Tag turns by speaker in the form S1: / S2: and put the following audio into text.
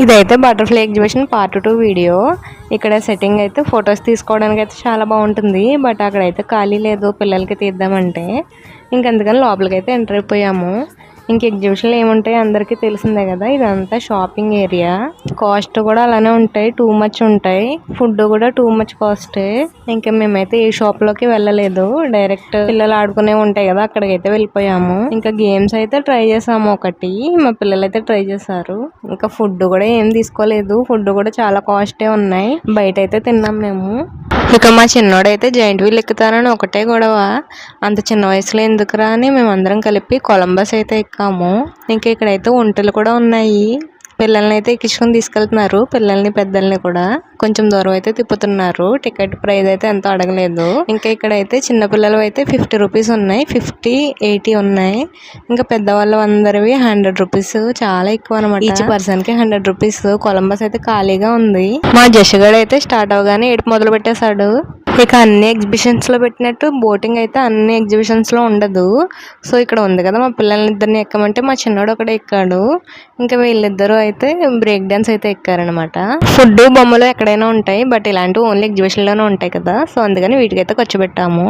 S1: ఇదైతే butterfly exhibition part 2 video. ఇక్కడ setting అయితే ఫొటోస్ తీసుకోవడానికి అయితే చాలా బాగుంటుంది. బట్ అక్కడైతే ఖాళీ లేదు పిల్లలకి తీద్దామంటే. ఇంకందుకని లోపలికి అయితే ఎంటర్ అయిపోయాము. ఇంక ఎగ్జిబిషన్లు ఏముంటాయి అందరికీ తెలిసిందే కదా. ఇదంతా షాపింగ్ ఏరియా. కాస్ట్ కూడా అలానే ఉంటాయి, టూ మచ్ ఉంటాయి. ఫుడ్ కూడా టూ మచ్ కాస్టే. ఇంకా మేమైతే ఏ షాప్ లోకి వెళ్ళలేదు, డైరెక్ట్ పిల్లలు ఆడుకునే ఉంటాయి కదా అక్కడికైతే వెళ్ళిపోయాము. ఇంకా గేమ్స్ అయితే ట్రై చేసాము ఒకటి, మా పిల్లలు అయితే ట్రై చేశారు. ఇంకా ఫుడ్ కూడా ఏం తీసుకోలేదు, ఫుడ్ కూడా చాలా కాస్టే ఉన్నాయి. బయట అయితే తిన్నాం మేము. ఇక మా చిన్నోడైతే జాయింట్ వీల్ ఎక్కుతానని ఒకటే గొడవ. అంత చిన్న వయసులో ఎందుకురా అని మేమందరం కలిపి కొలంబస్ అయితే ఎక్కాము. ఇంకా ఇక్కడైతే ఒంటెలు కూడా ఉన్నాయి. పిల్లల్ని అయితే ఎక్కించుకొని తీసుకెళ్తున్నారు, పిల్లల్ని పెద్దల్ని కూడా. కొంచెం దూరం అయితే తిప్పుతున్నారు. టికెట్ ప్రైస్ అయితే ఎంతో అడగలేదు. ఇంకా ఇక్కడైతే చిన్న పిల్లలు అయితే 50 రూపీస్ ఉన్నాయి, 50, 80 ఉన్నాయి. ఇంకా పెద్దవాళ్ళు అందరివి 100 రూపీస్. చాలా ఎక్కువ అనమాట. ఈచ్ పర్సన్ కి 100 రూపీస్. కొలంబస్ అయితే ఖాళీగా ఉంది. మా జషగాడు అయితే స్టార్ట్ అవగానే ఏడుపు మొదలు పెట్టేశాడు. ఇక అన్ని ఎగ్జిబిషన్స్ లో పెట్టినట్టు బోటింగ్ అయితే అన్ని ఎగ్జిబిషన్స్ లో ఉండదు. సో ఇక్కడ ఉంది కదా, మా పిల్లల్ని ఇద్దరిని ఎక్కమంటే మా చిన్నోడు ఒకడే ఎక్కాడు. ఇంకా వీళ్ళిద్దరూ అయితే బ్రేక్ డాన్స్ అయితే ఎక్కారనమాట. ఫుడ్ బొమ్మలు ఎక్కడైనా ఉంటాయి, బట్ ఇలాంటివి ఓన్లీ ఎగ్జిబిషన్ లోనే ఉంటాయి కదా. సో అందుకని వీటికైతే ఖర్చు పెట్టాము.